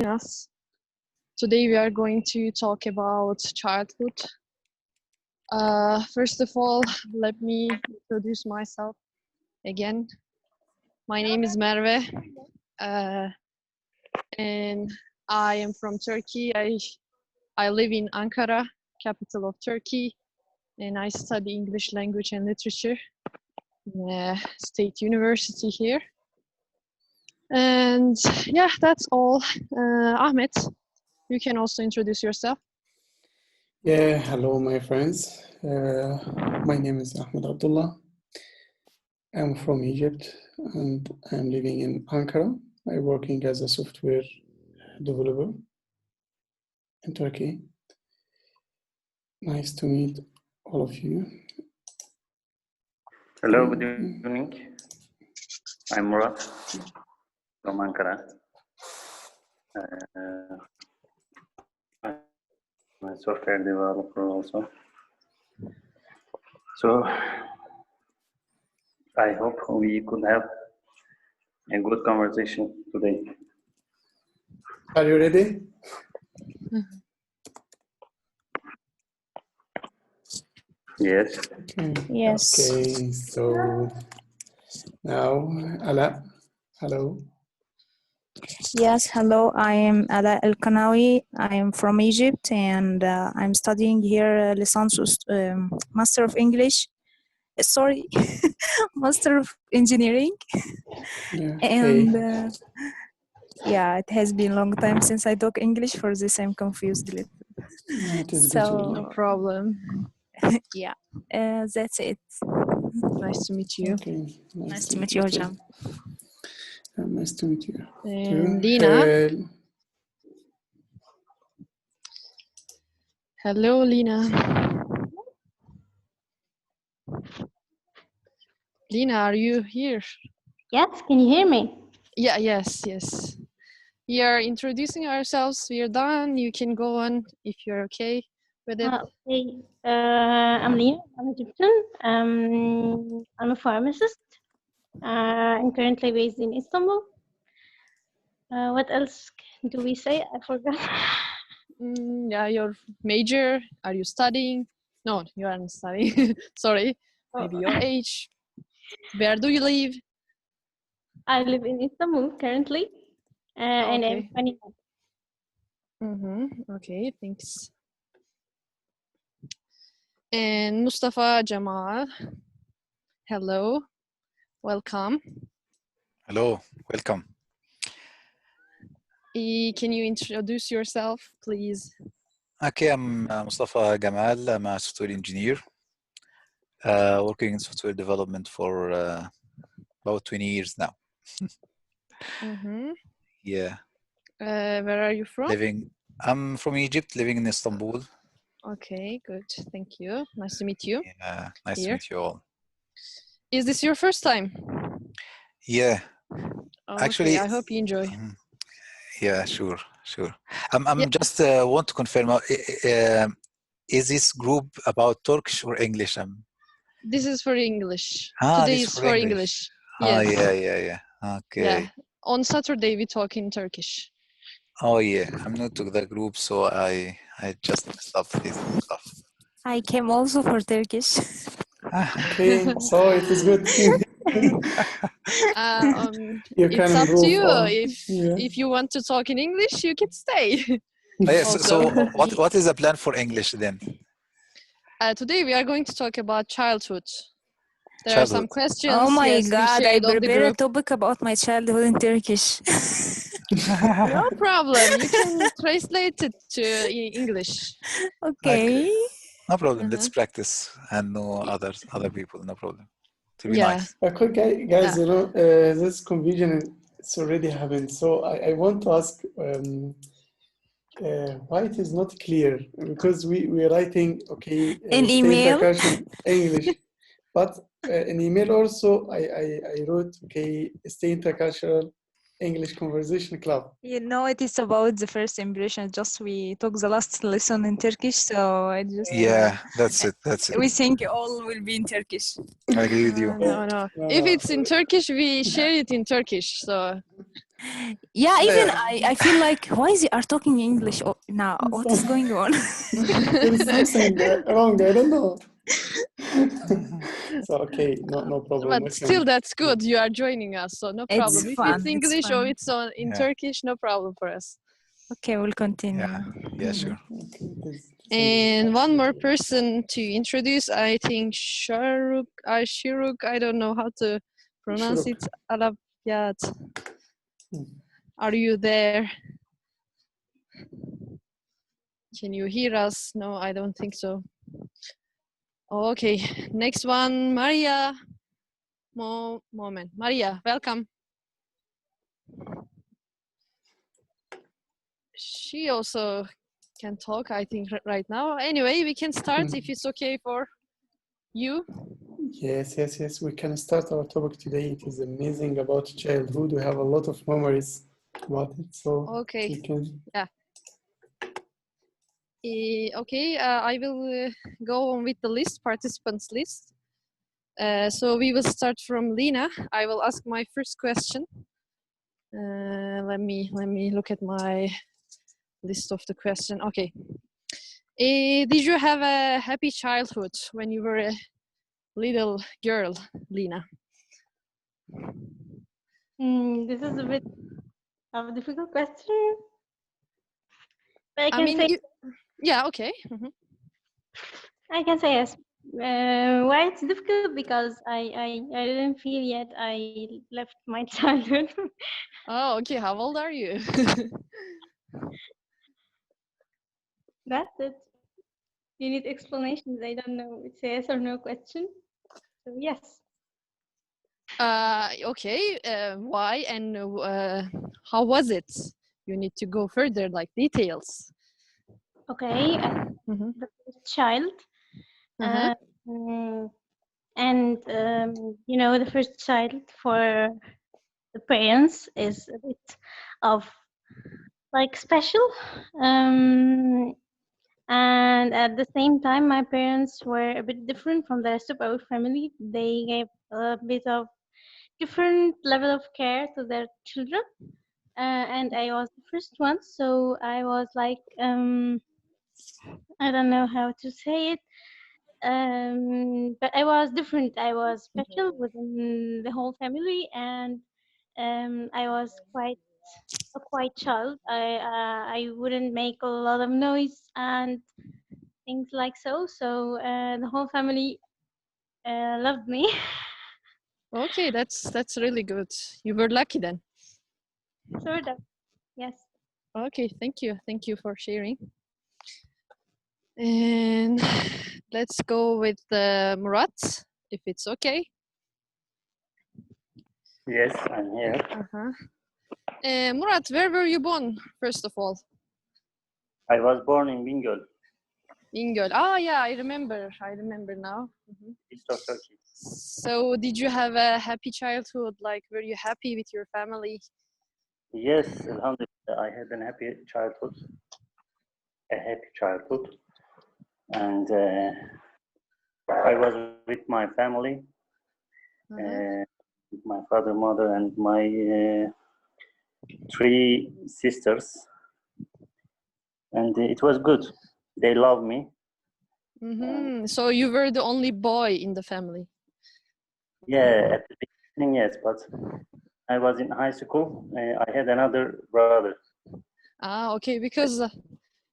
us. Today we are going to talk about childhood. First of all, let me introduce myself again. My name is Merve, and I am from Turkey. I live in Ankara, capital of Turkey, and I study English language and literature in a state university here. And yeah, that's all. Ahmet, you can also introduce yourself. Yeah, hello, my friends. My name is Ahmed Abdullah. I'm from Egypt and I'm living in Ankara. I'm working as a software developer in Turkey. Nice to meet all of you. Hello, good evening. I'm Murat from Ankara. I'm a software developer also. So I hope we could have a good conversation today. Are you ready? Yes. Yes. Okay, so now, Ala, hello. Yes, hello. I am Ala El-Kanawi. I am from Egypt and I'm studying here Master of English. Sorry, Master of Engineering. Yeah, And yeah, it has been a long time since I talk English. For this, I'm confused a little. yeah, it is So, good. No problem. Yeah, that's it. Nice to meet you. Okay, Nice to meet you, Hocam. Nice to meet you. And Lina. Hello, Lina. Lina, are you here? Yes, can you hear me? Yeah, yes. We are introducing ourselves. We are done. You can go on if you're okay with it. Okay. I'm Lina. I'm Egyptian. I'm a pharmacist. I'm currently based in Istanbul. What else do we say? I forgot. Yeah, your major. Are you studying? No, you aren't studying. Sorry. Maybe your age. Where do you live? I live in Istanbul currently, and I'm 21. Okay, thanks. And Mustafa Jamal. Hello. Welcome. Hello, welcome. Can you introduce yourself, please? Okay, I'm Mustafa Gamal. I'm a software engineer working in software development for about 20 years now. Yeah. Where are you from? I'm from Egypt, living in Istanbul. Okay, good. Thank you. Nice to meet you. Yeah, nice to meet you all. Is this your first time? Yeah. Okay, Actually, I hope you enjoy. Yeah, sure. I'm just want to confirm. Is this group about Turkish or English? This is for English. Today this is for English. Yes. Yeah. Okay. Yeah. On Saturday we talk in Turkish. Oh yeah, I'm new to the group, so I just messed up this stuff. I came also for Turkish. Okay, so it is good. It's up to you. If you want to talk in English, you can stay. Yes. So what is the plan for English then? Today we are going to talk about childhood. There are some questions. Oh my God, I prepared a topic about my childhood in Turkish. No problem. You can translate it to English. Okay. No problem. Let's practice and know other people. No problem. To be nice. Okay, guys, you know, this confusion it's already happened. So I want to ask why it is not clear, because we're writing, okay, in email English, but in email also I wrote, okay, stay intercultural English conversation club. You know, it is about the first impression. Just we took the last lesson in Turkish, so I just that's it. We think all will be in Turkish. I agree with you. No. If it's in Turkish, we share it in Turkish. So Yeah, even Yeah. I feel like, why is he are talking English now? What is going on? There is something wrong. I don't know. So okay, no problem. But We still, can. that's good. You are joining us, so no problem. It's If fun. it's It's English or fun. it's in Yeah. Turkish, no problem for us. Okay, we'll continue. Yeah. Yeah. Sure. Okay, this is And one more absolutely- person to introduce, I think Shiruk, I don't know how to pronounce Shuruk. it. Alabiyat. Hmm. Are you there? Can you hear us? No, I don't think so. Okay, next one, Maria. Moment. Maria, welcome. She also can talk, I think, right now. Anyway, we can start if it's okay for you. Yes. We can start our topic today. It is amazing about childhood. We have a lot of memories about it, so Okay. we can. Okay, I will go on with the list, participants list. So we will start from Lina. I will ask my first question. Let me look at my list of the question. Okay. Did you have a happy childhood when you were a little girl, Lina? This is a bit of a difficult question, but I I can mean, say yeah, okay. Mhm. I can say yes. Why it's difficult because I didn't feel yet I left my childhood. Oh, okay. How old are you? That's it. You need explanations. I don't know. It's a yes or no question. So yes. Okay. Why and how was it? You need to go further, like details. Okay. Mhm. The first child. Uh-huh. And you know, the first child for the parents is a bit of like special. And at the same time, my parents were a bit different from the rest of our family. They gave a bit of different level of care to their children. And I was the first one, so I was like, I don't know how to say it, but I was different. I was special within the whole family, and I was quite a quiet child. I wouldn't make a lot of noise and things like so. So the whole family loved me. Okay, that's really good. You were lucky then. Sort of, yes. Okay, thank you. Thank you for sharing. And let's go with Murat, if it's okay. Yes, I'm here. Uh-huh. Murat, where were you born, first of all? I was born in Bingöl, Bingöl. Ah, yeah, I remember. I remember now. Mhm. east of Turkey. So, did you have a happy childhood? Like, were you happy with your family? Yes, alhamdulillah, I had a happy childhood. And I was with my family, Uh-huh. with my father, mother, and my 3 sisters, and it was good. They love me. Mm-hmm. So you were the only boy in the family. Yeah, at the beginning, yes, but I was in high school. I had another brother. Ah, okay. Because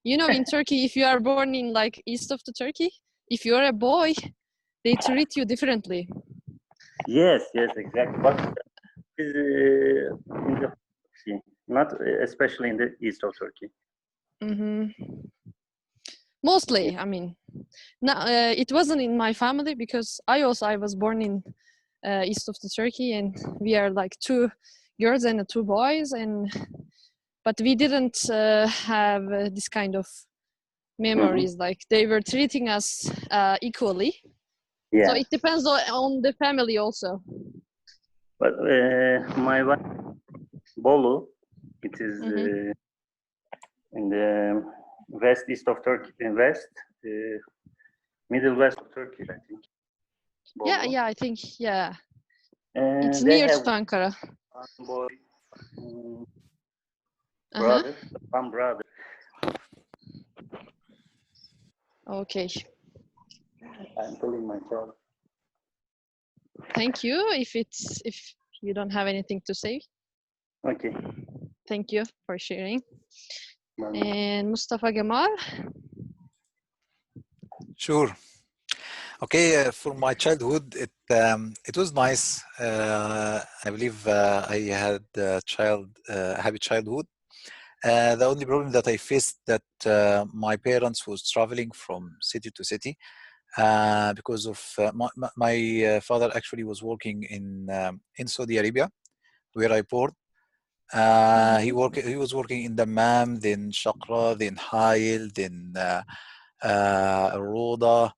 you know, in Turkey, if you are born in like east of the Turkey, if you are a boy, they treat you differently. Yes, exactly. But in the Turkey, not especially in the east of Turkey. Mm-hmm. Mostly, I mean, no, it wasn't in my family because I was born in east of the Turkey, and we are like 2 girls and 2 boys, but we didn't have this kind of memories. Like they were treating us equally. Yeah, So it depends on the family also. but my wife, Bolu, it is Mhm. in the west east of Turkey, in west, middle west of Turkey, I think. Bolu. Yeah, I think, yeah. And It's they near have to Ankara. one boy Mm, Uh-huh. brother, one brother. Okay. I'm telling myself. Thank you. If you don't have anything to say, Okay. thank you for sharing. Well, And Mustafa Gamal. Sure. Okay, for my childhood, it was nice. I believe I had a happy childhood. The only problem that I faced that my parents was traveling from city to city because of my father actually was working in Saudi Arabia, where I born. He was working in Dammam, then Shaqra, then Hail, then Roda.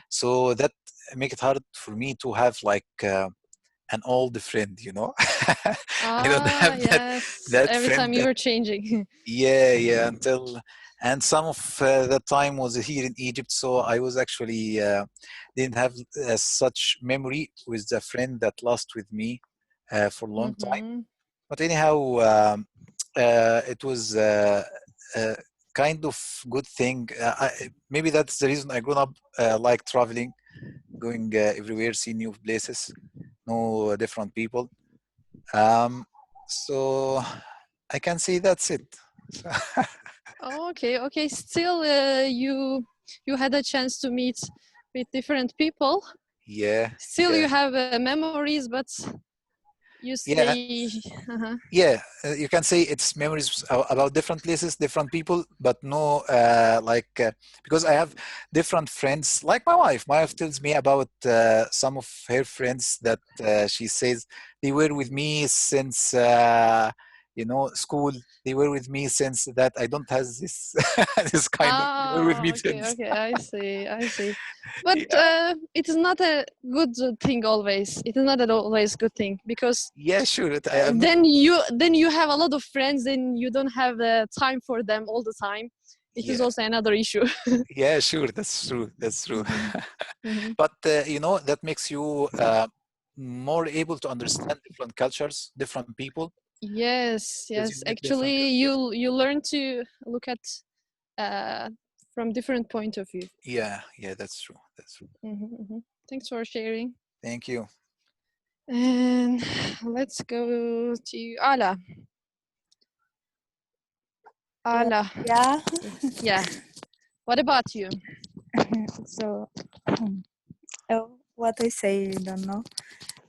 So that make it hard for me to have like an old friend, you know. I don't have Yes. that Every time friend you that were changing. yeah until and some of that time was here in Egypt, so I was actually didn't have such memory with the friend that last with me for a long time. Mhm. But anyhow, it was kind of good thing. Maybe that's the reason I grew up like traveling, going everywhere, see new places, know different people. So I can say that's it. Okay, okay. Still, you had a chance to meet with different people. Yeah, Still, yeah, you have memories, but you yeah. stay. Uh-huh. Yeah, you can say it's memories about different places, different people, but no, because I have different friends. Like my wife. My wife tells me about some of her friends that she says they were with me since school. They were with me since that I don't have this this kind of. They were with me Okay, since. okay. I see, I see. But Yeah, it is not a good thing always. It is not at always good thing because yeah, sure. I'm not. then you have a lot of friends and you don't have time for them all the time. It is Yeah, also another issue. yeah, sure. That's true. That's true. Mhm, mhm. But that makes you more able to understand different cultures, different people, Yes, because you yes. meet different. Actually, you learn to look at uh, from different point of view. Yeah, yeah, that's true. That's true. Thanks for sharing. Thank you. And let's go to Ala. Yeah. Ala. Yeah. Yeah. What about you? So, oh, what I say, I don't know.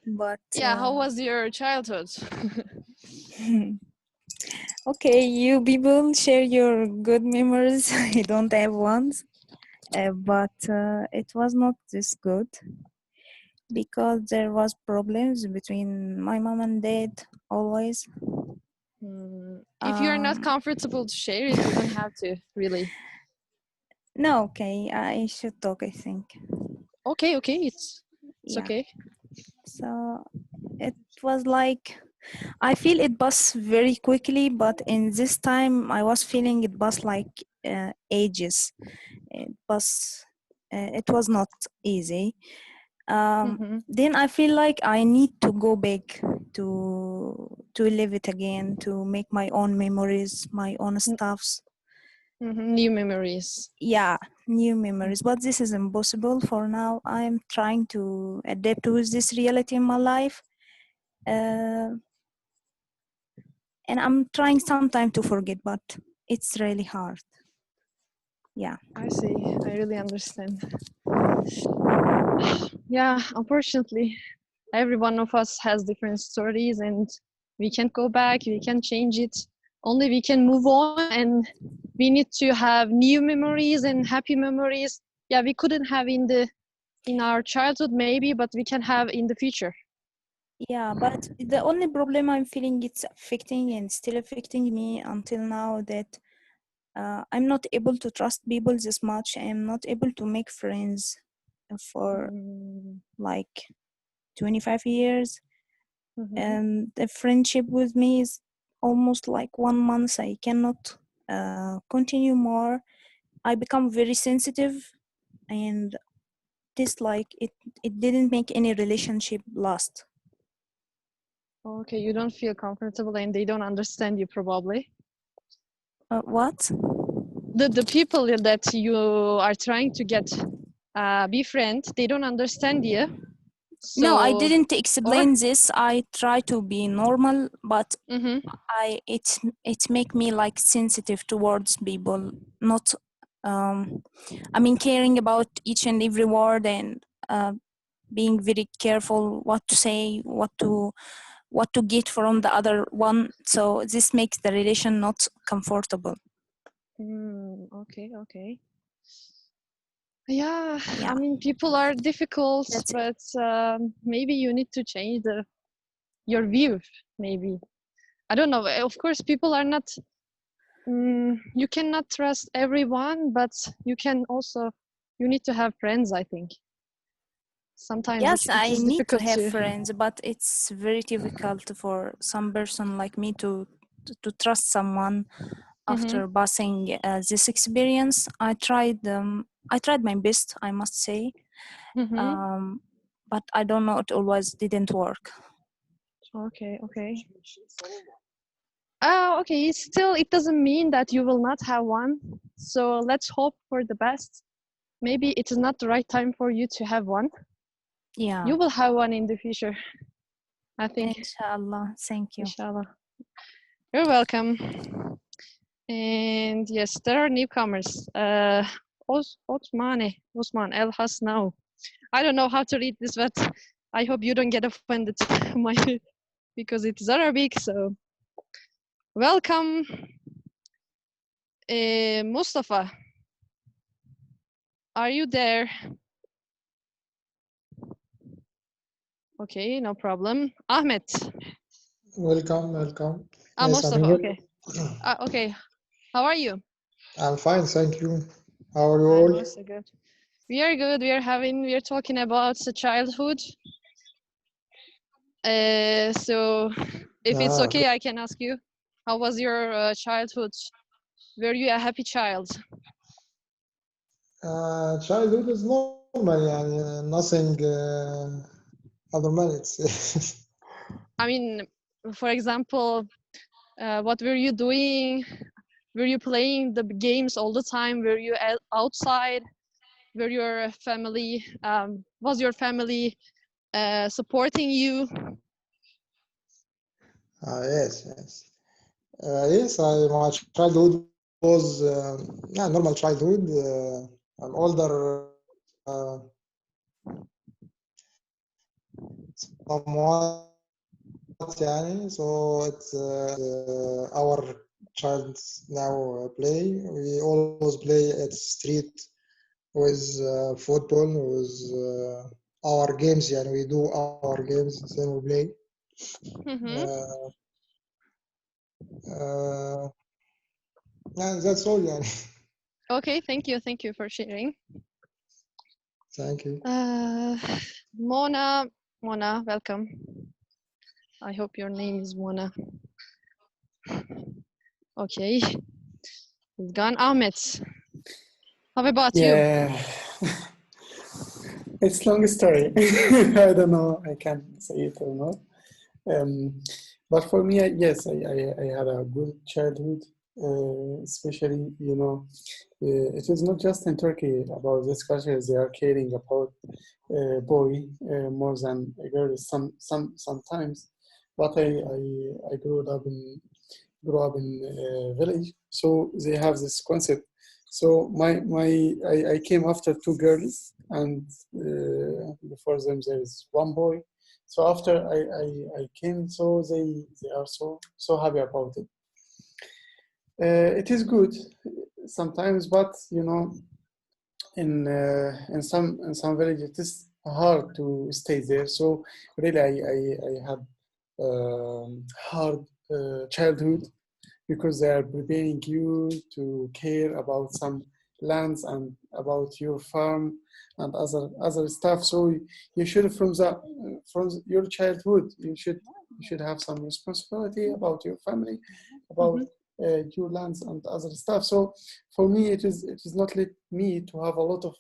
But Yeah, how was your childhood? okay, you people share your good memories. I don't have ones, but it was not this good because there was problems between my mom and dad always. If you're not Um, comfortable to share it, you don't have to, really. no, okay, I should talk. I think. Okay, okay, it's Yeah. okay. So it was like I feel it bus very quickly, but in this time I was feeling it bus like ages. It was not easy. Mm-hmm. Then I feel like I need to go back to live it again, to make my own memories, my own stuffs. New memories. Yeah, new memories. But this is impossible for now. I'm trying to adapt with this reality in my life. Uh, and I'm trying sometime to forget, but it's really hard. Yeah. I see. I really understand. Yeah, unfortunately, every one of us has different stories and we can't go back, we can change it. Only we can move on and we need to have new memories and happy memories. Yeah, we couldn't have in our childhood maybe, but we can have in the future. Yeah, but the only problem I'm feeling it's affecting and still affecting me until now that I'm not able to trust people this much. I'm not able to make friends for like 25 years. And the friendship with me is almost like 1 month. I cannot continue more. I become very sensitive, and this like it didn't make any relationship last. Okay, you don't feel comfortable and they don't understand you probably. What? The people that you are trying to get befriend, they don't understand you. No, I So, didn't or explain this. I try to be normal, but mm-hmm. it make me like sensitive towards people, not I mean caring about each and every word and being very careful what to say, what to get from the other one. So this makes the relation not comfortable. Okay, okay. Yeah, Yeah, I mean, people are difficult, that's it. but maybe you need to change your view. Maybe I don't know. Of course, people are not. You cannot trust everyone, but you can also. You need to have friends. I think sometimes Yes, it I is need to difficult have to. friends, but it's very difficult for some person like me to trust someone Mm-hmm. after passing this experience. I tried my best, I must say, Mm-hmm. but I don't know, it always didn't work. Okay, okay. Okay. Still, it doesn't mean that you will not have one. So let's hope for the best. Maybe it is not the right time for you to have one. Yeah, You will have one in the future, I think. inshallah. Thank you. Inshallah. You're welcome. And yes, there are newcomers. Osman El Hasnau. I don't know how to read this, but I hope you don't get offended my because it's Arabic. So welcome, Mustafa. Are you there? Okay, no problem. Ahmed. Welcome, welcome. Ah, Yes, I'm Mustafa. here. Okay. Okay. How are you? I'm fine, thank you. How are you I'm all? also good. We are good. We are talking about the childhood. So if it's Ah, okay, I can ask you, how was your childhood? Were you a happy child? childhood is normal, يعني, nothing abnormalities. I mean, for example, what were you doing? Were you playing the games all the time? Were you outside? Were your family, was your family supporting you? Yes, yes. My childhood was yeah, normal childhood. I'm older somewhat, يعني, so it's our child now play. We always play at street with football, with our games, يعني, we do our games, then we play. Mm-hmm. And that's all, يعني. Okay, thank you for sharing. Thank you. Mona, welcome. I hope your name is Mona. Okay, it's gone. Ahmed, how about you? Yeah, it's long story. I don't know. I can't say it or not. But for me, yes, I had a good childhood. Especially, it is not just in Turkey about this culture. They are caring about boy more than a girl. Sometimes, but I grew up in a village, so they have this concept. So I came after two girls, and before them there is one boy. So after I came, so they are so happy about it. It is good sometimes, but in some villages it is hard to stay there. So really, I had hard childhood because they are preparing you to care about some lands and about your farm and other stuff. So you should from your childhood you should have some responsibility about your family, about Mhm. your lands and other stuff. So for me it is not let me to have a lot of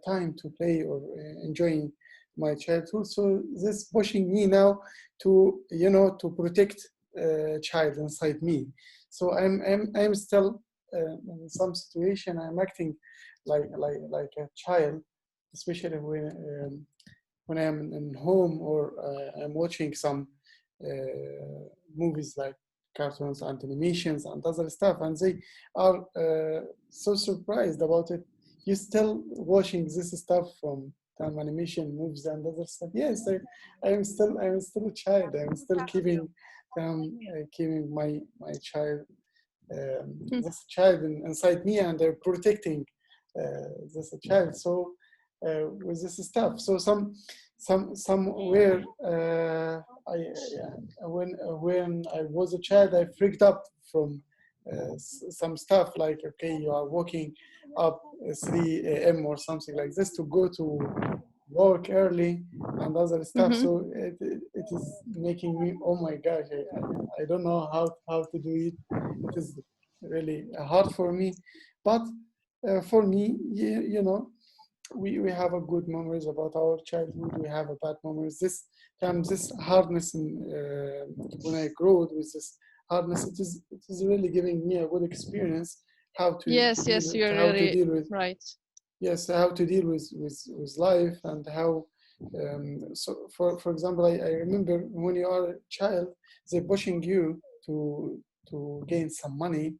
time to play or enjoying my childhood. So this pushing me now to, you know, to protect child inside me. So I'm still in some situation I'm acting like a child, especially when I'm in home or I'm watching some movies like cartoons and animations and other stuff, and they are so surprised about it. You still watching this stuff from time animation movies and other stuff? Yes, I'm still a child. I'm still keeping my child, this child inside me, and they're protecting this child. So with this stuff, so somewhere when I was a child, I freaked up from some stuff like, okay, you are waking up 3 a.m. or something like this to go to work early and other stuff. So it is making me, oh my gosh, I don't know how to do it. It is really hard for me, but for me, you know, we have a good memories about our childhood. We have a bad memories. This hardness when I grew up with this hardness, it is really giving me a good experience how to Yes, you're really deal with, right. yes, how to deal with life, and how so for example, I remember when you are a child, they're pushing you to gain some money.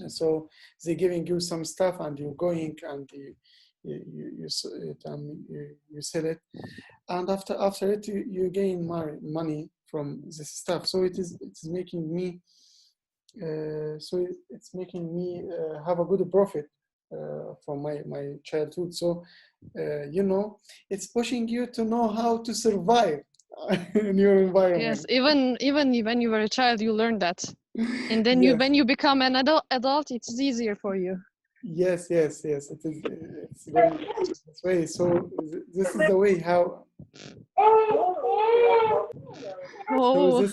So they're giving you some stuff and you're going and you sell it, and after it you gain money from this stuff. So it's making me have a good profit from my childhood. So you know, it's pushing you to know how to survive in your environment. Yes, even when you were a child, you learned that, and then Yes. when you become an adult, it's easier for you. Yes, it is. It's going this way. So this is the way how. Oh,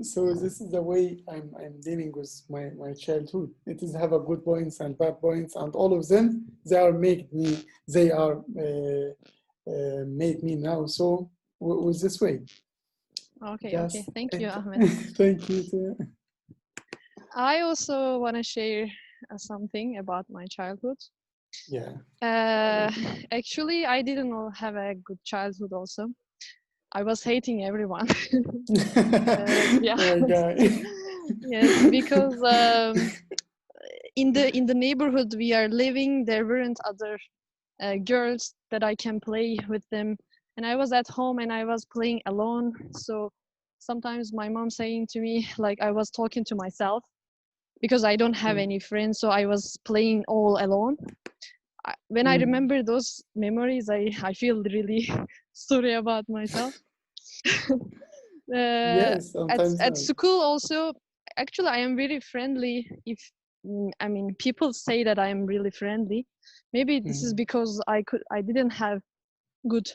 So this is the way I'm dealing with my childhood. It is have a good points and bad points, and all of them they are made me now. So with this way. okay, Yes. okay. Thank you, Ahmed. Thank you too. I also want to share something about my childhood. Yeah. Actually, I didn't have a good childhood also. I was hating everyone. Yeah. Oh my God. Yes, because in the neighborhood we are living, there weren't other girls that I can play with them, and I was at home and I was playing alone. So sometimes my mom saying to me like I was talking to myself because I don't have any friends, so I was playing all alone. When I remember those memories, I feel really sorry about myself. Yes, sometimes at school also, actually I am very friendly. I mean, people say that I am really friendly. Maybe this is because I didn't have good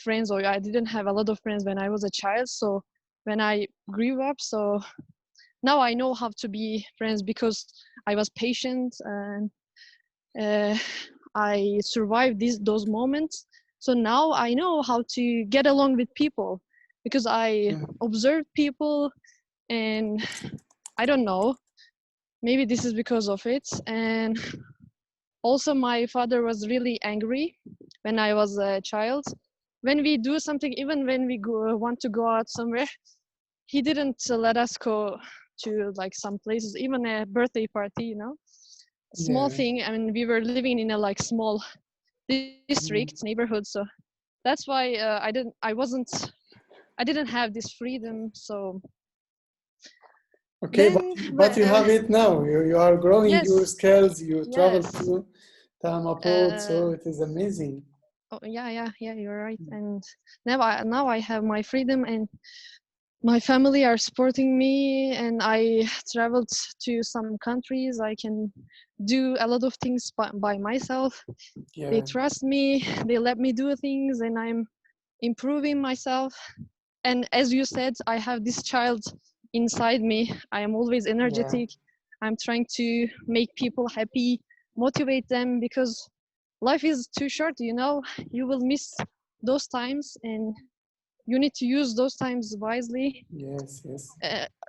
friends, or I didn't have a lot of friends when I was a child. So when I grew up, so now I know how to be friends because I was patient and I survived those moments. So now I know how to get along with people because I observed people, and I don't know, maybe this is because of it. And also my father was really angry when I was a child. When we do something, even when we want to go out somewhere, he didn't let us go to like some places, even a birthday party, you know. Small thing. I mean, we were living in a like small district neighborhood, so that's why I didn't have this freedom. So okay, but you have it now. You are growing yes, your skills. You travel yes. to time abroad, so it is amazing. Oh yeah, you're right. And now I have my freedom, and my family are supporting me, and I traveled to some countries. I can do a lot of things by myself. Yeah. They trust me, they let me do things, and I'm improving myself. And as you said, I have this child inside me. I am always energetic. I'm trying to make people happy, motivate them, because life is too short, you know. You will miss those times, and you need to use those times wisely. Yes, yes.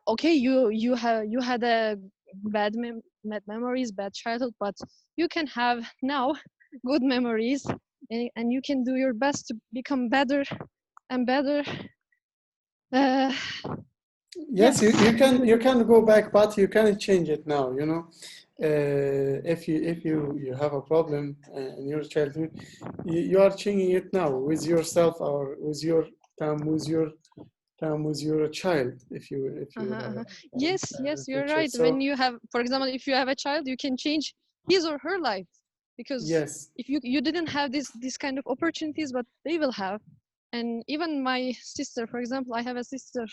Okay, you had a bad memories, bad childhood, but you can have now good memories, and you can do your best to become better and better. Yes, you can go back, but you can't change it now. You know, if you have a problem in your childhood, you are changing it now with yourself or with your time with your child. If you have Yes, yes, you're future. right. So When you have, for example, if you have a child, you can change his or her life, because yes, if you didn't have this kind of opportunities, but they will have. And even my sister, for example, I have a sister,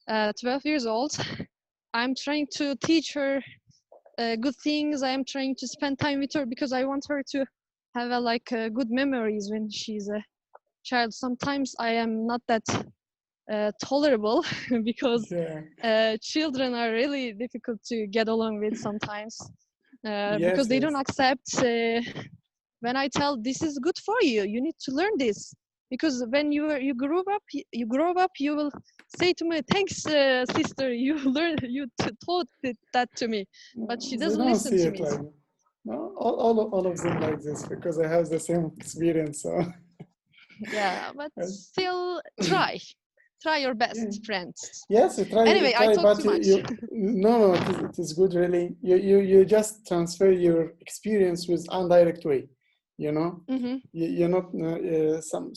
12 years old. I'm trying to teach her good things. I am trying to spend time with her because I want her to have good memories when she's a child. Sometimes I am not that tolerable because yeah, children are really difficult to get along with sometimes, because yes, they don't yes. accept when I tell this is good for you. You need to learn this, because when you grow up, you will say to me, "Thanks, sister. You learned. Taught that to me," but she They doesn't don't listen see to it me. like that. No, all of them like this because I have the same experience. So Yeah, but still try your yeah. best, friends. Yes, Anyway, I try, talk but too much. no, it is good really. You just transfer your experience with indirect way, you know. Mm-hmm. You're not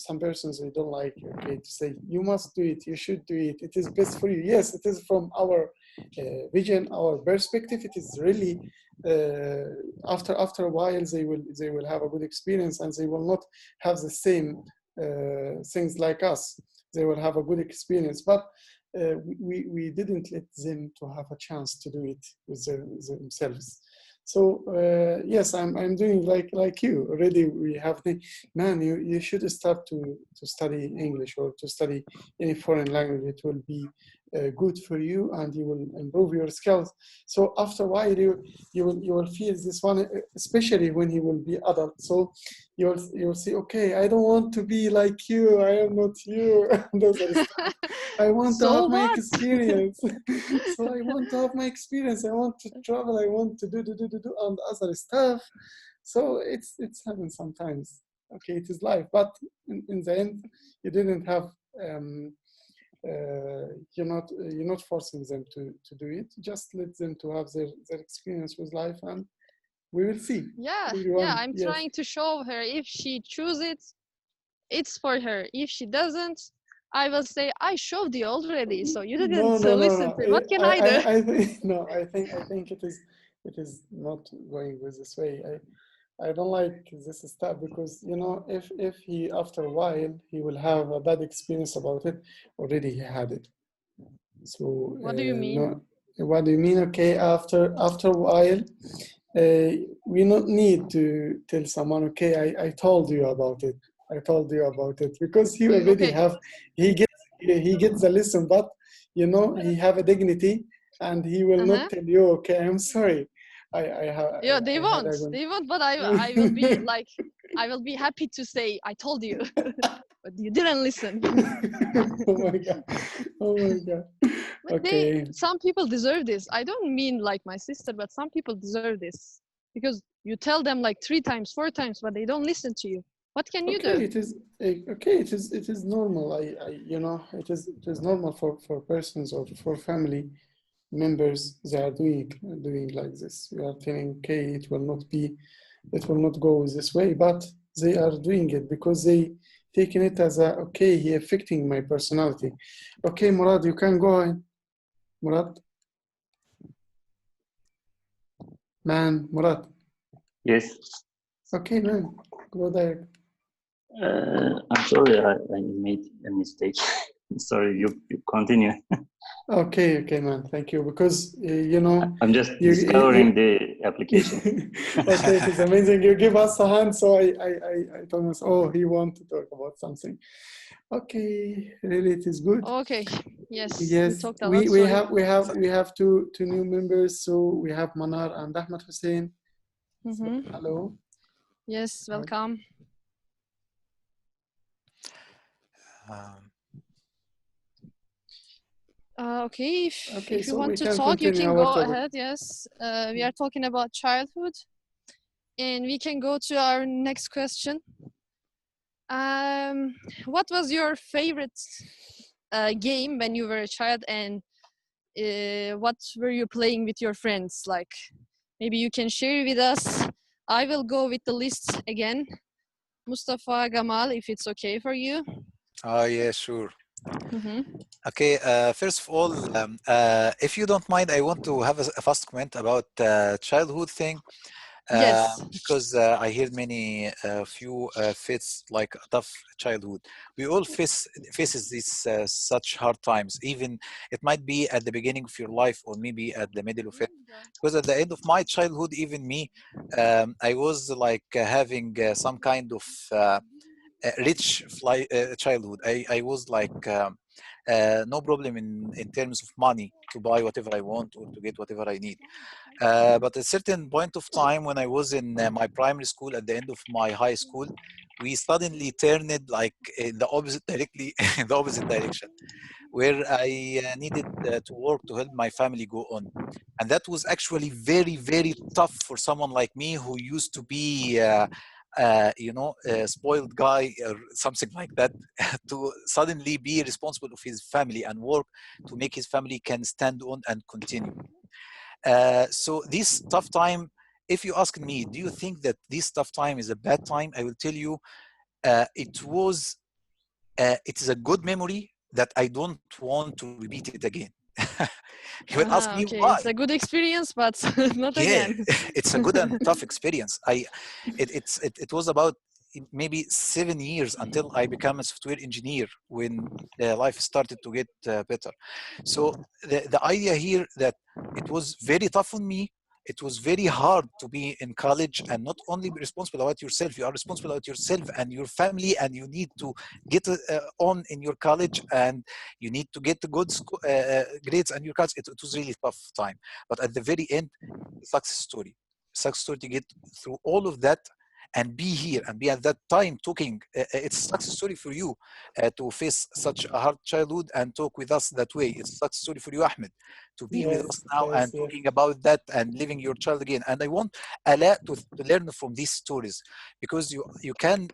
some persons they don't like. Okay, to say you must do it, you should do it. It is best for you. Yes, it is from our vision, our perspective. It is really after a while they will have a good experience and they will not have the same things like us. They will have a good experience, but we didn't let them to have a chance to do it with themselves. So yes, I'm doing like you already. We have the man. You should start to study English or to study any foreign language. It will be good for you, and you will improve your skills. So after a while, you will feel this one, especially when he will be adult. So you'll say, okay, I don't want to be like you. I am not you. Those are stuff. I want to So have my what? experience. So I want to have my experience. I want to travel. I want to do and other stuff. So it's happens sometimes. Okay, it is life. But in the end, you didn't have. You're not forcing them to do it. Just let them to have their experience with life, and we will see. Yeah, Everyone, I'm yes. trying to show her, if she chooses it, it's for her. If she doesn't, I will say, I showed you already, so you No, didn't no, no, listen no. to it. What can I do? I think no. I think it is not going with this way. I don't like this stuff because if he after a while he will have a bad experience about it. Already he had it. So What do you mean? no. What do you mean? Okay, after a while, we not need to tell someone. Okay, I told you about it. I told you about it because he already Okay. have he gets the lesson, but he have a dignity and he will not tell you. Okay, I'm sorry. Yeah, I had a good. they won't, but I will be like, I will be happy to say, I told you, but you didn't listen. Oh my god! Oh my god! But Okay. some people deserve this. I don't mean like my sister, but some people deserve this, because you tell them like 3 times, 4 times, but they don't listen to you. What can you do? Okay, okay. It is normal. It is normal for persons or for family members. They are doing like this. We are telling, okay, it will not go this way, but they are doing it because they taking it as a okay. He affecting my personality. Okay, Murad, you can go ahead. Murad, man, Murad. Yes. Okay, man, go there. I'm sorry, I made a mistake. Sorry, you continue. Okay, man. Thank you. Because I'm just discovering the application. Okay, it is amazing. You give us a hand, so I told us, oh, he wants to talk about something. Okay, really, it is good. Okay, yes, we Yes, talked a lot, sorry. we have two new members. So we have Manar and Ahmed Hussein. So, hello. Yes, welcome. Um, Okay, Okay, if you so want we to can talk, you continue can our go topic. ahead. Yes, we are talking about childhood, and we can go to our next question. What was your favorite game when you were a child, and what were you playing with your friends? Like, maybe you can share with us. I will go with the list again. Mustafa, Gamal, if it's okay for you. oh yeah, sure. Mm-hmm. Okay, first of all, if you don't mind, I want to have a fast comment about childhood thing. Yes. Because I hear many few face like a tough childhood. We all faces these such hard times. Even it might be at the beginning of your life or maybe at the middle of it. Because at the end of my childhood, even me, I was like having some kind of childhood. I was like no problem in terms of money to buy whatever I want or to get whatever I need. But at a certain point of time, when I was in my primary school, at the end of my high school, we suddenly turned it like in the opposite directly in the opposite direction, where I needed to work to help my family go on, and that was actually very very tough for someone like me who used to be. A spoiled guy or something like that, to suddenly be responsible of his family and work to make his family can stand on and continue. So this tough time, if you ask me, do you think that this tough time is a bad time? I will tell you, it is a good memory that I don't want to repeat it again. You will ask me Okay, it's why. a good experience, but not Yeah, again. it's a good and tough experience. It was about maybe 7 years until I became a software engineer when life started to get better. So the idea here that it was very tough on me. It was very hard to be in college and not only be responsible about yourself, you are responsible about yourself and your family, and you need to get on in your college, and you need to get the good grades and your college. It was really tough time. But at the very end, success story. Success story to get through all of that and be here and be at that time talking. It's a success story for you to face such a hard childhood and talk with us that way. It's a success story for you, Ahmed, to be with Yes, us now yes, and yes. talking about that and living your child again. And I want Ala to learn from these stories, because you can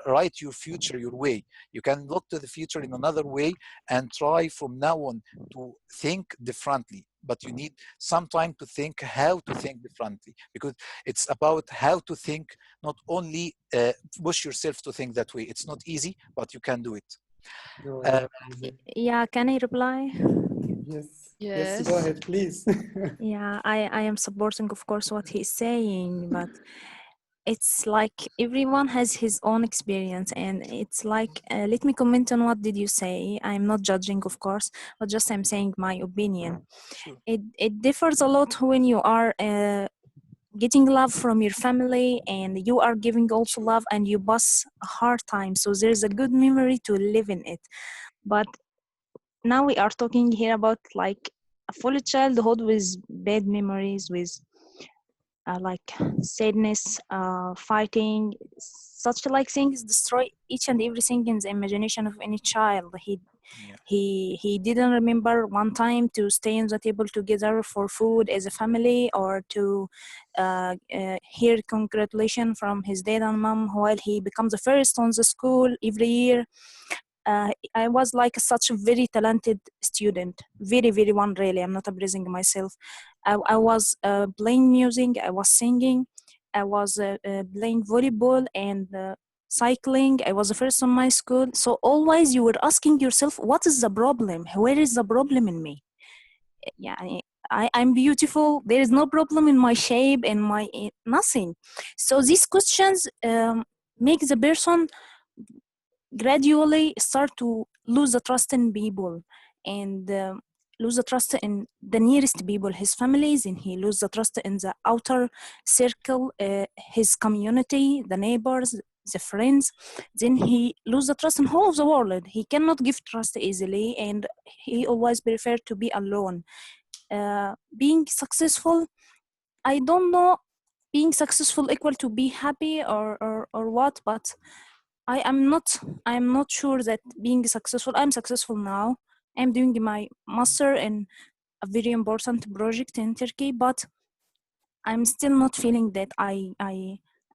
write your future your way. You can look to the future in another way and try from now on to think differently. But you need some time to think how to think differently, because it's about how to think, not only push yourself to think that way. It's not easy, but you can do it. No, Uh, not easy. Yeah, can I reply? Yes, yes, go Yes. ahead, please. Yeah, I am supporting, of course, what he's saying, but it's like everyone has his own experience, and it's like, let me comment on what did you say. I'm not judging, of course, but just I'm saying my opinion. sure. It differs a lot when you are getting love from your family and you are giving also Sure. love and you pass a hard time, so there's a good memory to live in it. But now we are talking here about like a full childhood with bad memories, with like sadness, fighting, such like things destroy each and everything in the imagination of any child. Yeah. He didn't remember one time to stay on the table together for food as a family, or to hear congratulations from his dad and mom while he becomes the first on the school every year. I was like such a very talented student, very, very one, really. I'm not abusing myself. I was playing music, I was singing, I was playing volleyball and cycling. I was the first on my school. So always you were asking yourself, what is the problem? Where is the problem in me? Yeah, I'm beautiful. There is no problem in my shape and my nothing. So these questions make the person gradually start to lose the trust in people, and lose the trust in the nearest people, his families, and he lose the trust in the outer circle, his community, the neighbors, the friends. Then he lose the trust in whole of the world. He cannot give trust easily, and he always prefer to be alone. Being successful, I don't know being successful equal to be happy or what, but I'm not sure that being successful. I'm successful now. I'm doing my master in a very important project in Turkey, but I'm still not feeling that I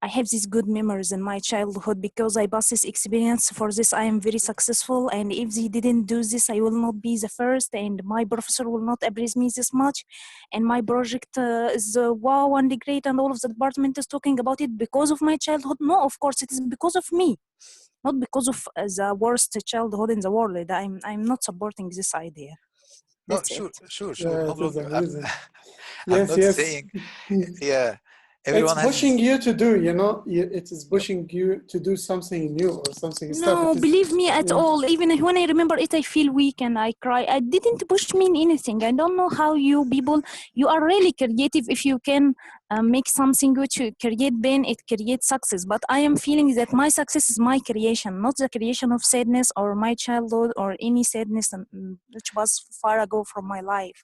have these good memories in my childhood because I passed this experience. For this, I am very successful. And if they didn't do this, I will not be the first. And my professor will not appraise me this much. And my project is wow and great. And all of the department is talking about it because of my childhood. No, of course, it is because of me, not because of the worst childhood in the world. I'm not supporting this idea. No, That's sure, it. sure, Yeah, no it is problem. amazing. I'm Yes, not yes. saying, yeah, It's everyone pushing has. you to do, you know, it is Yep. pushing you to do something new or something stuff. No, It is, believe me at yeah. all. Even when I remember it, I feel weak and I cry. I didn't push me in anything. I don't know how you people, you are really creative. If you can make something which you create pain, it creates success. But I am feeling that my success is my creation, not the creation of sadness or my childhood or any sadness which was far ago from my life.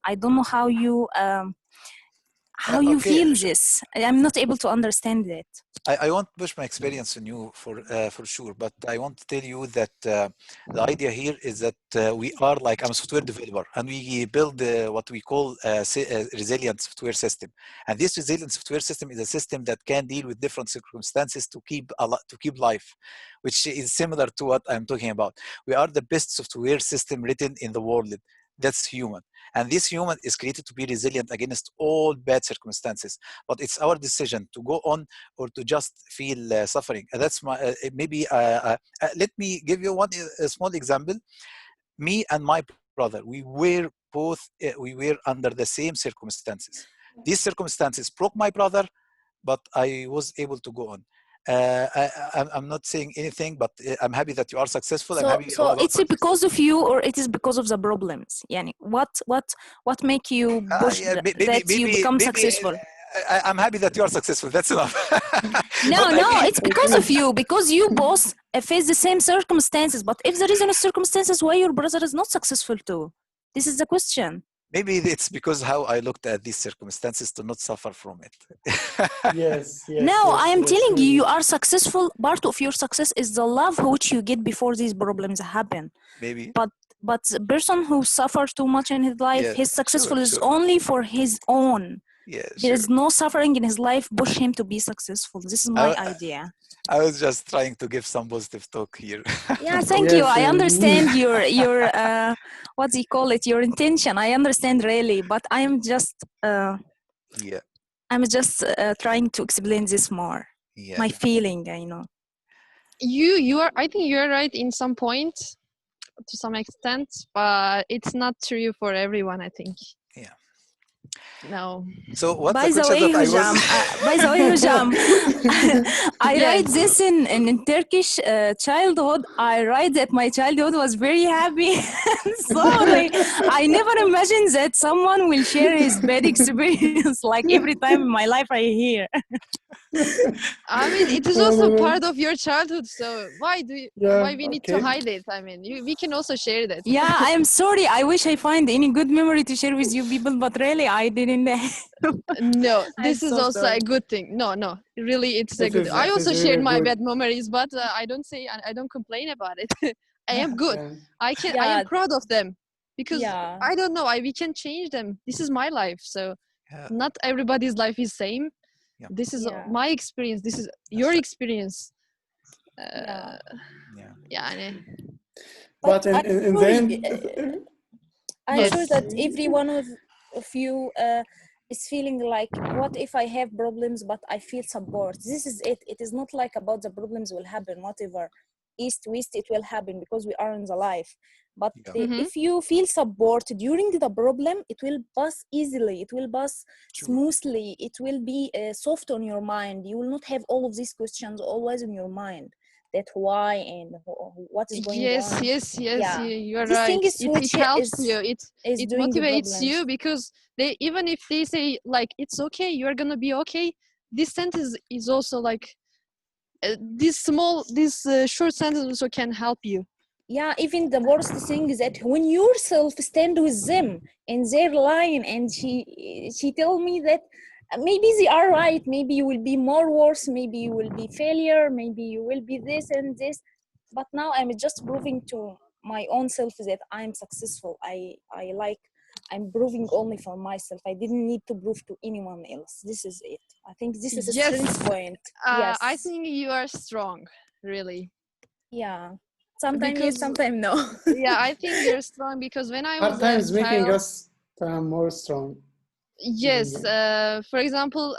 I don't know how you Okay, feel this. I'm not able to understand it. I won't push my experience on you for sure, but I want to tell you that the idea here is that we are like, I'm a software developer, and we build what we call a resilient software system. And this resilient software system is a system that can deal with different circumstances to keep life, which is similar to what I'm talking about. We are the best software system written in the world. That's human. And this human is created to be resilient against all bad circumstances. But it's our decision to go on or to just feel suffering. And that's my maybe. Let me give you a small example. Me and my brother, we were under the same circumstances. These circumstances broke my brother, but I was able to go on. I'm not saying anything, but I'm happy that you are successful. I'm happy So about it's because of you or it is because of the problems? Yani, what make you push yeah, that you become successful? I'm happy that you are successful. That's enough. No, But I mean, it's because of you, because you both face the same circumstances. But if there is no circumstances, why your brother is not successful too? This is the question. maybe it's because how I looked at these circumstances to not suffer from it. Yes, yes, No, yes, I am yes, telling you, maybe. you are successful. Part of your success is the love which you get before these problems happen. Maybe. But the person who suffers too much in his life, Yeah, his successful is sure. only for his own. Yeah, There sure. is no suffering in his life push him to be successful. This is my idea. I was just trying to give some positive talk here. Yeah, thank you. I understand your what do you call it? Your intention. I understand really, but I am just yeah. I'm just trying to explain this more. Yeah. My feeling, I know. You are, I think you're right in some point to some extent, but it's not true for everyone, I think. Yeah. No. So what's By the the question way, that I was? by the way, Hujam, I Yes. write this in Turkish childhood. I write that my childhood was very happy. Sorry, I never imagined that someone will share his bad experience like every time in my life I hear. I mean, it is also part of your childhood, so why we need to hide it? I mean, we can also share that. Yeah, I am sorry. I wish I find any good memory to share with you people, but really I didn't. No, this I'm is so also sorry. a good thing. No, really, it's a good. I also shared my bad memories, but I don't complain about it. I am good. I am proud of them because I don't know. We can change them. This is my life, so not everybody's life is same. Yeah. This is my experience. This is your experience. But in the end, I'm sure that every one of you is feeling like, what if I have problems but I feel support? This is it. It is not like about the problems will happen, whatever. East, west, it will happen because we are in the life. But if you feel support during the problem, it will pass easily. It will pass smoothly. It will be soft on your mind. You will not have all of these questions always in your mind. That why and what is going on. Yes, you are this right. Thing is It helps you. It motivates you because even if they say like it's okay, you're gonna be okay. This sentence is also like this short sentence also can help you. Yeah, even the worst thing is that when yourself stand with them in their line and she tell me that maybe they are right, maybe you will be more worse, maybe you will be failure, maybe you will be this and this, but now I'm just proving to my own self that I'm successful. I'm proving only for myself. I didn't need to prove to anyone else. This is it. I think this is a Yes. strength point. I Yes. think you are strong, really. Yeah. Sometimes yes, Because sometimes no. yeah, I think you're strong because when I was Hard a times making child, us more strong. yes, for example,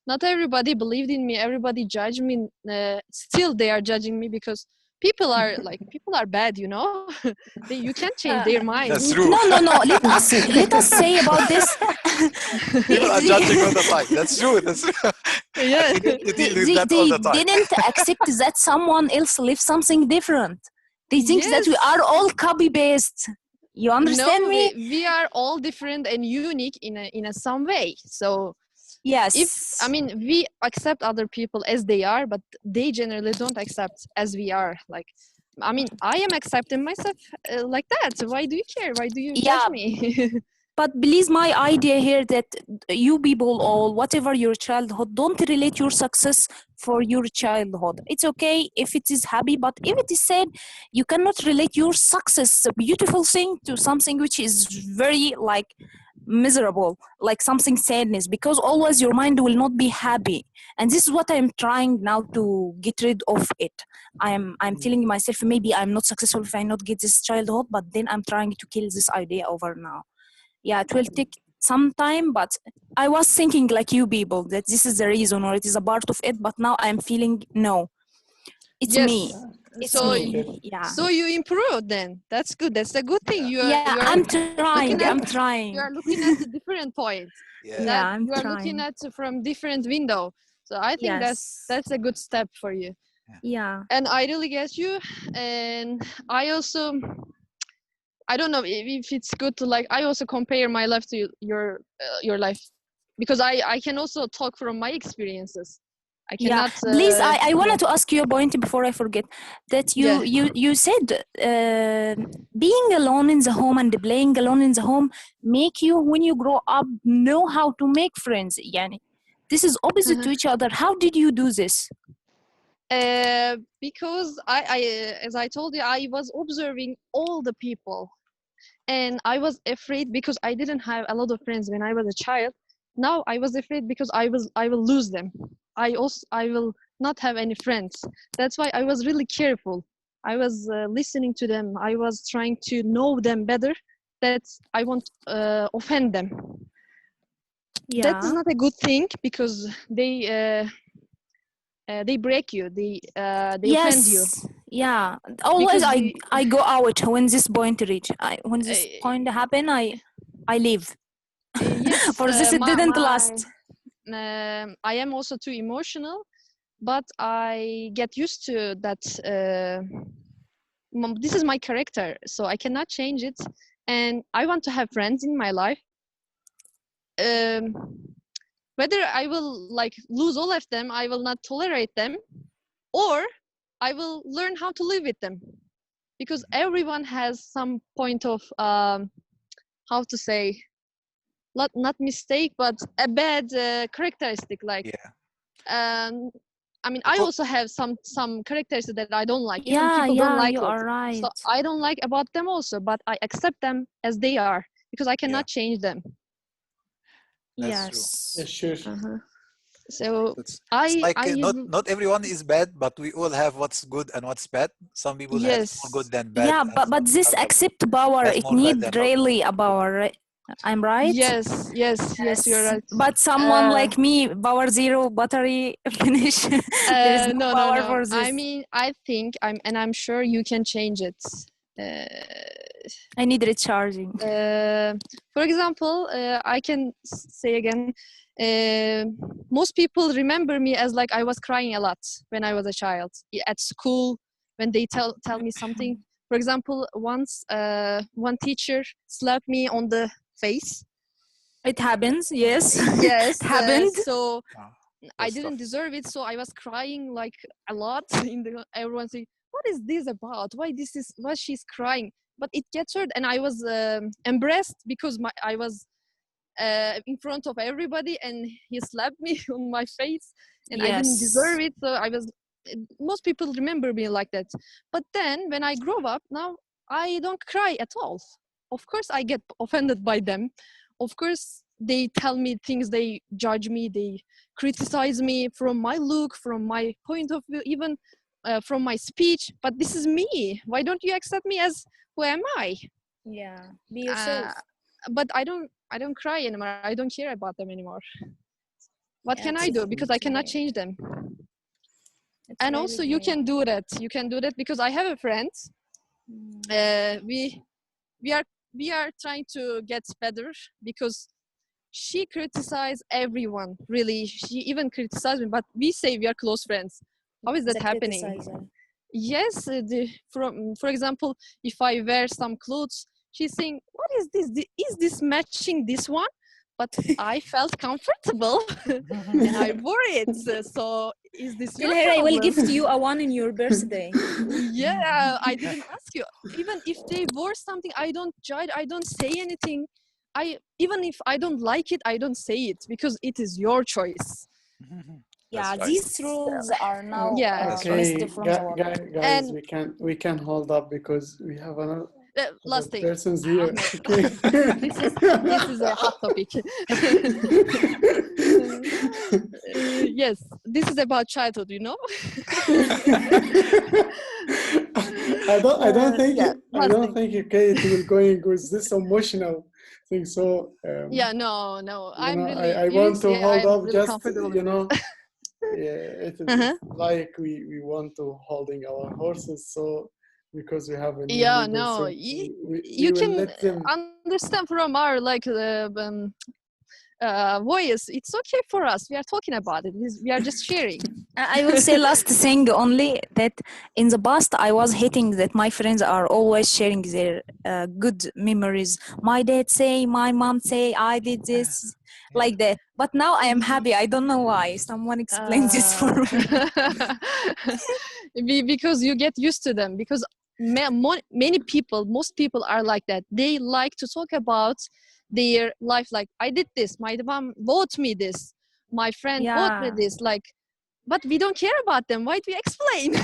not everybody believed in me. Everybody judged me. Still, they are judging me because people are bad, you know. You can't change their mind. That's true. No. Let us say about this. People are judging all the time. That's true. That's true. Yeah. We need to deal with they, that all they the time. didn't accept that someone else lives something different. They think that we Yes. are all copy paste. You understand No, me? we are all different and unique in a some way. So Yes. we accept other people as they are, but they generally don't accept as we are. Like, I am accepting myself like that. Why do you care? Why do you judge me? But please, my idea here that you people, all whatever your childhood, don't relate your success for your childhood. It's okay if it is happy, but if it is sad, you cannot relate your success, a beautiful thing, to something which is very like miserable, like something sadness, because always your mind will not be happy. And this is what I'm trying now to get rid of it. I'm telling myself maybe I'm not successful if I not get this childhood, but then I'm trying to kill this idea over now. Yeah, it will take some time, but I was thinking like you people that this is the reason or it is a part of it, but now I'm feeling no, it's Yes. me. It's So me. Yeah. so you improved then. That's good. That's a good thing. Yeah, I'm trying. You trying. are looking at a different point. Yeah. Yeah, I'm You are trying. looking at from different window. So I think that's a good step for you. Yeah. And I really get you. And I also, I don't know if it's good to like, I also compare my life to your life, because I can also talk from my experiences. I cannot. Please, I wanted to ask you a point before I forget. That you said being alone in the home and playing alone in the home make you, when you grow up, know how to make friends. Yani, this is opposite to each other. How did you do this? Because as I told you, I was observing all the people, and I was afraid because I didn't have a lot of friends when I was a child. Now I was afraid because I will lose them. I will not have any friends. That's why I was really careful. I was listening to them. I was trying to know them better. That I won't offend them. That is not a good thing because they break you. They offend you. Yeah. Always Because I go out when this point reach. When this point happen, I leave. Yes. For this it didn't last. I am also too emotional, but I get used to that. This is my character, so I cannot change it, and I want to have friends in my life. Whether I will like lose all of them, I will not tolerate them, or I will learn how to live with them, because everyone has some point of how to say, not mistake, but a bad characteristic. Like, I also have some characteristics that I don't like. Even people don't like you it. are right. So I don't like about them also, but I accept them as they are because I cannot change them. That's true. Sure. So it's like not everyone is bad, but we all have what's good and what's bad. Some people have more good than bad. Yeah, but this accept power, it need really a power, right? I'm right? Yes, you're right. But someone like me, power zero, battery finish. There's no power for this. I think I'm sure you can change it. I need recharging. For example, I can say again, most people remember me as like I was crying a lot when I was a child at school. When they tell me something, for example, once one teacher slapped me on the face. It happens, yes. Yes, it happened. So I didn't deserve it, so I was crying like a lot. Everyone saying, "What is this about? Why she's crying?" But it gets hurt, and I was embarrassed because I was in front of everybody, and he slapped me on my face, and I didn't deserve it. So most people remember me like that. But then when I grow up now, I don't cry at all. Of course I get offended by them. Of course they tell me things, they judge me, they criticize me from my look, from my point of view, even from my speech. But this is me. Why don't you accept me as who am I? Yeah, be yourself. But I don't cry anymore. I don't care about them anymore. What Yeah, can I do? Because I cannot change them. And also you can do that. You can do that because I have a friend. We are trying to get better because she criticized everyone. Really, she even criticized me. But we say we are close friends. How is that happening? Criticizer. Yes, for example, if I wear some clothes, she's saying, "What is this? Is this matching this one?" But I felt comfortable and I wore it. So is this Tell your her I will problem? gift you a one in your birthday. Yeah, I didn't ask you. Even if they wore something, I don't judge. I don't say anything. Even if I don't like it, I don't say it because it is your choice. Yeah, That's right. these rules are now Yeah. That's missed Okay, from the world. guys, And we can hold up because we have another last thing, persons here. Ahmed. Okay. this is a hot topic. Yes, this is about childhood, you know. I don't think Yeah, I last don't thing. think Kate will going with this emotional thing. So Yeah, no, you I'm know, really I want to seriously, hold I'm up really just comfortable you with it. know. Yeah, it is Uh-huh. like we want to holding our horses. So because we have a new Yeah, leader, no, so you we will can let them. understand from our like voice. It's okay for us. We are talking about it. We are just sharing. I will say last thing only that in the past I was hating that my friends are always sharing their good memories. My dad say, my mom say, I did this like that. But now I am happy. I don't know why. Someone explain this for me. Because you get used to them. Because many people, most people are like that. They like to talk about their life. Like, I did this. My mom bought me this. My friend bought me Yeah, this. Like, but we don't care about them. Why do we explain?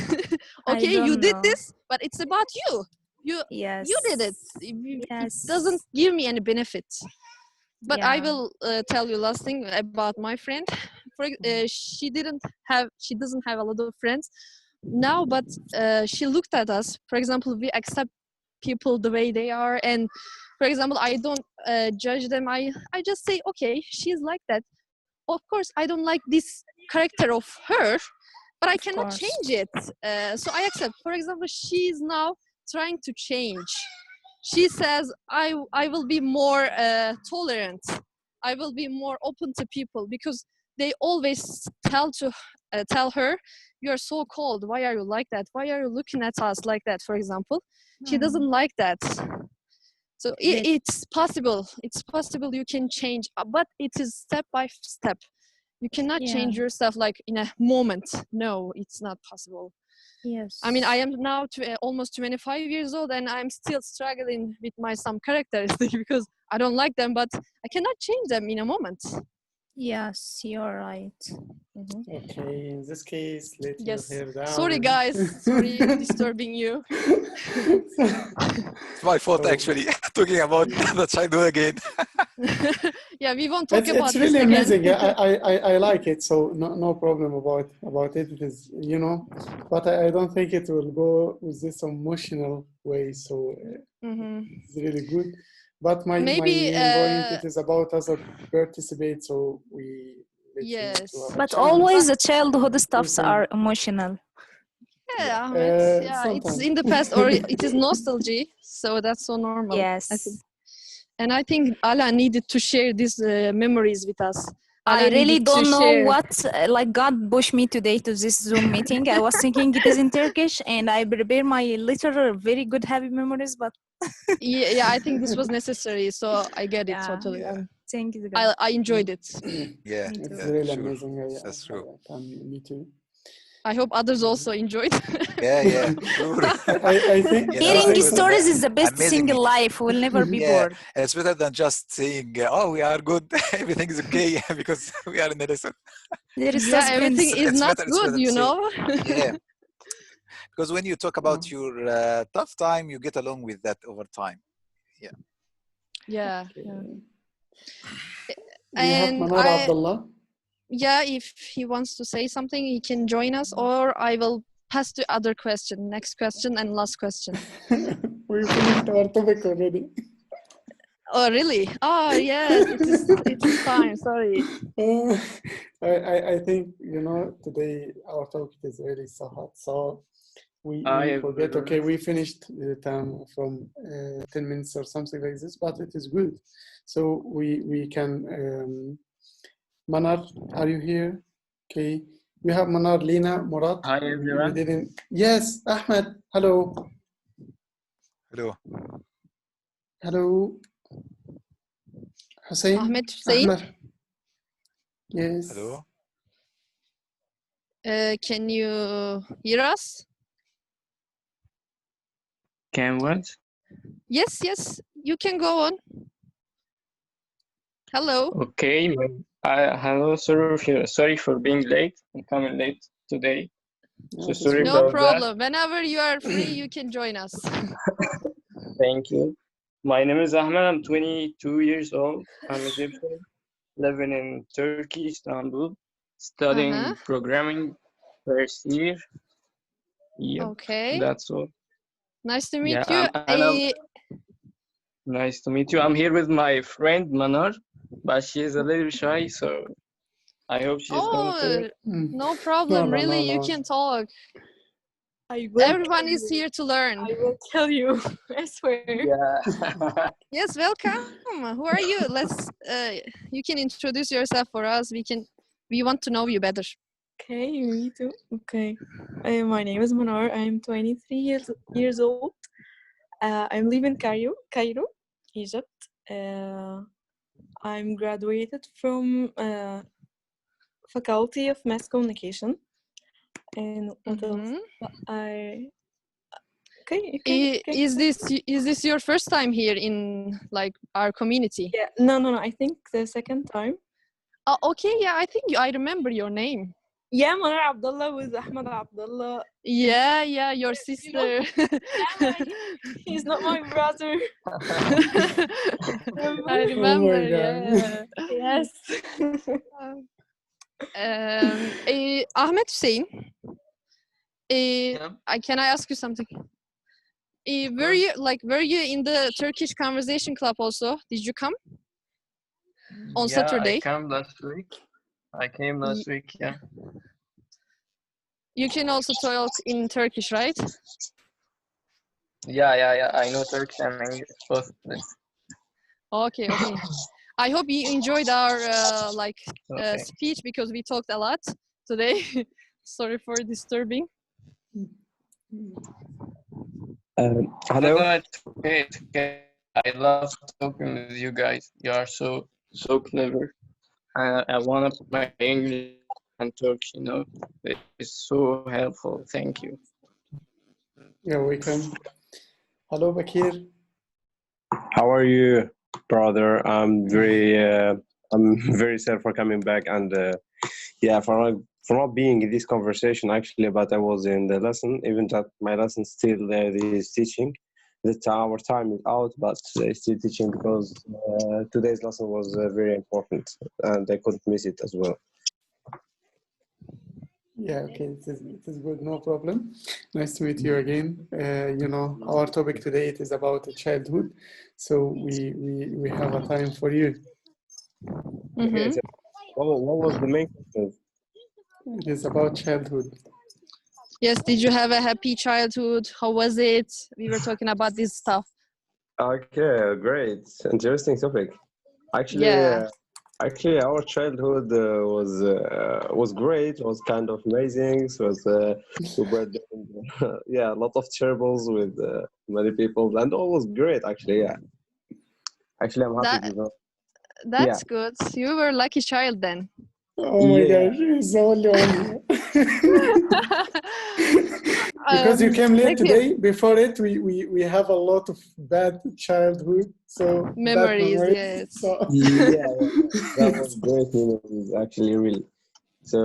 I Okay, you don't did know. this, but it's about you. You did it. Yes, It doesn't yes, give me any benefit. But I yeah. will tell you last thing about my friend. She doesn't have a lot of friends now, but she looked at us. For example, we accept people the way they are, and for example, I don't judge them. I just say, okay, she's like that. Of course, I don't like this character of her, but I Of cannot course. change it. So I accept. For example, she's now trying to change. She says, I will be more tolerant. I will be more open to people because they always tell her, you are so cold. Why are you like that? Why are you looking at us like that? For example, she doesn't like that. So That, it's possible. It's possible you can change, but it is step by step. You cannot yeah, change yourself like in a moment. No, it's not possible. I mean, I yes. am now almost 25 years old, and I'm still struggling with my some characteristics because I don't like them, but I cannot change them in a moment. Yes, you're right. Okay, in this case, let your Yes. hair Sorry, down. guys. Sorry disturbing you. It's my fault So actually. Talking about the childhood again. Yeah, we won't talk it's about this really again. amazing. I like it. So no problem about it. It is, you know, but I don't think it will go with this emotional way. So it's really good. But my Maybe, main point, it is about us participate. So we let you yes. to have a But chance. always the childhood You stuffs can, are emotional. Yeah, yeah, Ahmed. Yeah, it's sometimes. in the past or it is nostalgia. So that's so normal, I think. Yes. And I think Allah needed to share these memories with us. I Allah really needed to don't know share. what, like, God pushed me today to this Zoom meeting. I was thinking it is in Turkish and I prepare my little very good happy memories, but Yeah, I think this was necessary. So I get it yeah, totally. Yeah, thank you, God. I enjoyed it. yeah, Me It's too. yeah, really sure. amazing. That's true. Me too. I hope others also enjoyed. Yeah, sure. I think You know, Hearing it's better stories than is the best amazing. thing in life. We'll never be Yeah, bored. it's better than just saying, "Oh, we are good, everything is okay," because we are in the lesson. There is Yeah, everything suspense. is It's not better. It's good, better to you say, know. yeah, because when you talk uh, about your tough time, you get along with that over time. Yeah. Yeah, okay. yeah. We have And Manar Abdullah. yeah, if he wants to say something, he can join us, or I will pass to other question, next question and last question. We finished our topic already. Oh, really? Oh, yes, it is time. Sorry. Uh, I think, you know, today our topic is really so hot. So we forget, okay, we finished the time from 10 minutes or something like this, but it is good. So we can, Manar, are you here? Okay. We have Manar, Lina, Murat. Hi We everyone. didn't. Yes, Ahmed. Hello. Hello. Hello. Hussein. Ahmed Hussein, Ahmed. Yes. Hello. can you hear us? Can what? Yes, yes, you can go on. Hello. Okay. Hello. Sorry for being late. I'm coming late today. No, So it is sorry good. No about that. problem. Whenever you are free, you can join us. Thank you. My name is Ahmed. I'm 22 years old. I'm Egyptian, living in Turkey, Istanbul, studying programming first year. Yep, Okay. that's all. Nice to Yeah, meet you. nice to meet you. I'm here with my friend Manar, but she's a little shy, so I hope she's going to. No problem. Really, you can talk. Everyone is here to learn. I will tell you. I swear. Yeah. Yes, welcome. Who are you? You can introduce yourself for us. We want to know you better. Okay, me too. Okay. My name is Manar. I'm 23 years old. I'm living in Cairo, Egypt. I'm graduated from Faculty of Mass Communication. And what else? Okay. Is this your first time here in like our community? Yeah. No. I think the second time. Oh, okay. Yeah, I think I remember your name. Yeah, Manar Abdullah with Ahmed Abdullah. Yeah, your sister. He's not my brother. I remember. Oh my God. Yeah. Yes. Ahmed Hussein. Yeah. Can I ask you something? Were you in the Turkish Conversation Club also? Did you come on Saturday? I came last week. Yeah. You can also talk in Turkish, right? Yeah. I know Turkish and English both. Okay. I hope you enjoyed our Okay. speech because we talked a lot today. Sorry for disturbing. Hello. No, it's okay. I love talking with you guys. You are so clever. I want to put my English and Turkish, it's so helpful. Thank you. You're welcome. Hello, Bakir. How are you, brother? I'm very sad for coming back and for not being in this conversation actually, but I was in the lesson. Even that my lesson still is teaching. That our time is out, but still teaching because today's lesson was very important and I couldn't miss it as well. Yeah, okay, it is good, no problem. Nice to meet you again. Our topic today it is about childhood, so we have a time for you. Okay, so what was the main question? It is about childhood. Yes, did you have a happy childhood? How was it? We were talking about this stuff. Okay, great, interesting topic. Actually, our childhood was great. Was kind of amazing. So we were doing, a lot of troubles with many people, and all was great. Actually, yeah. Actually, I'm happy. That's good. You were a lucky child then. Oh my gosh, he's the only one. Because you came late thank you. today. Before it, we have a lot of bad childhood, so bad Memories, memories. yes. So. Yeah, that was great memories, actually, really. So,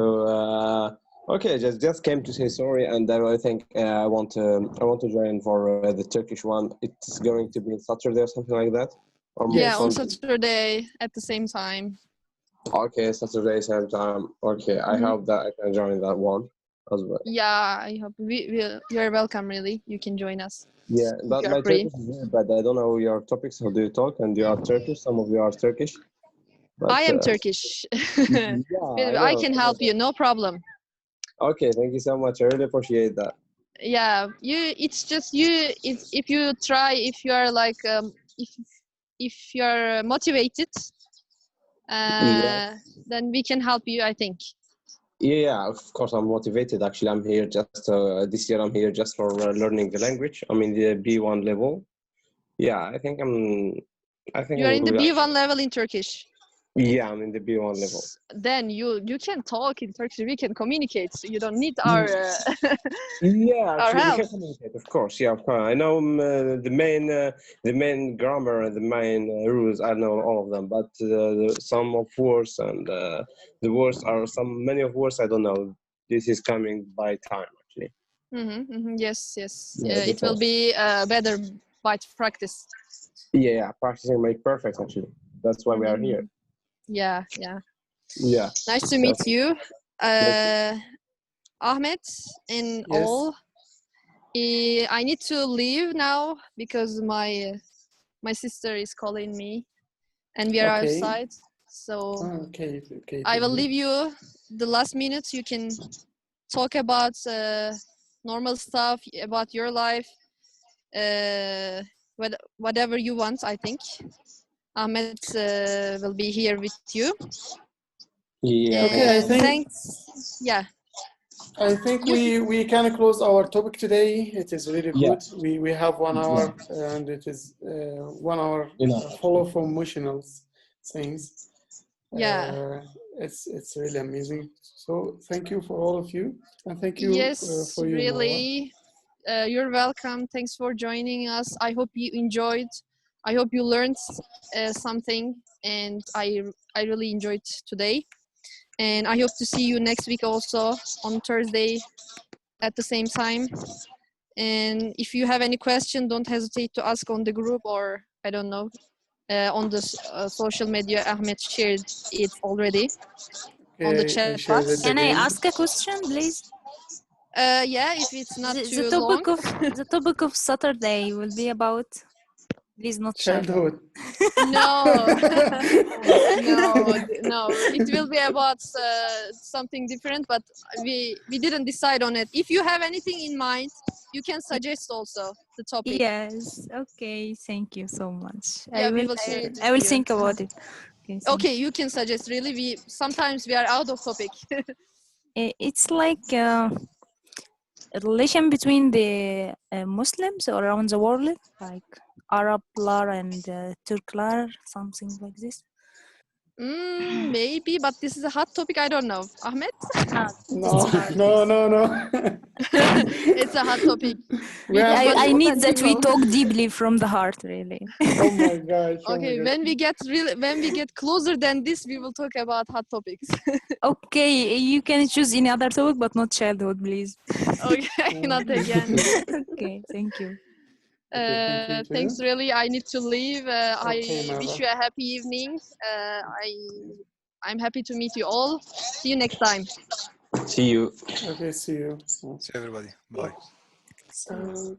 okay, just came to say sorry, and I think I want to join for the Turkish one. It's going to be on Saturday or something like that, or maybe Yeah, on Sunday. Saturday at the same time. Okay, Saturday same time. Okay, I hope that I can join that one as well. Yeah, I hope you're welcome. Really, you can join us. Yeah, but You're my free. Turkish is very bad. I don't know your topics. How do you talk? And you are Turkish. Some of you are Turkish. But, I am Turkish. Yeah, I I know. can help you, no problem. Okay, thank you so much. I really appreciate that. Yeah, it's just you. If you try, if you are like, if you are motivated, Yeah. then we can help you, I think. Yeah, of course, I'm motivated. Actually, I'm here just this year. I'm here just for learning the language. I'm in the B1 level. Yeah, I think You are in the really B1 level in Turkish. Yeah, I'm in the B1 level. Then you can talk in Turkish. We can communicate. So you don't need our Yeah, our actually, we help. can communicate. Of course, yeah, of course. I know the main grammar and the main rules. I know all of them, but some of words and the words are many of words I don't know. This is coming by time, actually. Yes, yes. Yeah, It will be better by practice. Yeah, practicing make perfect. Actually, that's why we are here. Yeah, yeah. Yeah. Nice to meet you, Ahmed, and Yes. all. I need to leave now because my sister is calling me, and we are Okay. outside. So Okay. I will leave you the last minutes. You can talk about normal stuff about your life, whatever you want. I think Ahmed will be here with you. Yeah. Okay, I think. Thanks. Yeah. I think we can close our topic today. It is really good. Yeah. We have 1 hour, and it is 1 hour full of emotional things. Yeah. It's really amazing. So thank you for all of you, and thank you Yes, for you, Marwa. really. You're welcome. Thanks for joining us. I hope you enjoyed. I hope you learned something, and I really enjoyed today. And I hope to see you next week also on Thursday at the same time. And if you have any question, don't hesitate to ask on the group, or I don't know, on the social media. Ahmed shared it already on the chat box. Can I ask a question, please? Yeah, if it's not too long. The topic of Saturday will be about, please, not childhood. No, no. It will be about something different, but we didn't decide on it. If you have anything in mind, you can suggest also the topic. Yes. Okay. Thank you so much. Yeah, we will share it. I will think about it. Okay, you can suggest. Really, sometimes we are out of topic. It's like a relation between the Muslims around the world, like Arab-lar and Turk-lar, something like this. Maybe, but this is a hot topic. I don't know. Ahmed? No. It's a hot topic. I need that we talk deeply from the heart, really. Oh my gosh. Okay, when we get closer than this, we will talk about hot topics. Okay, you can choose any other topic, but not childhood, please. Okay, not again. Okay, thank you. Thanks, really. I need to leave. I wish Marwa. you a happy evening. I'm happy to meet you all. See you next time. See you. Okay, see you. See everybody. Bye. So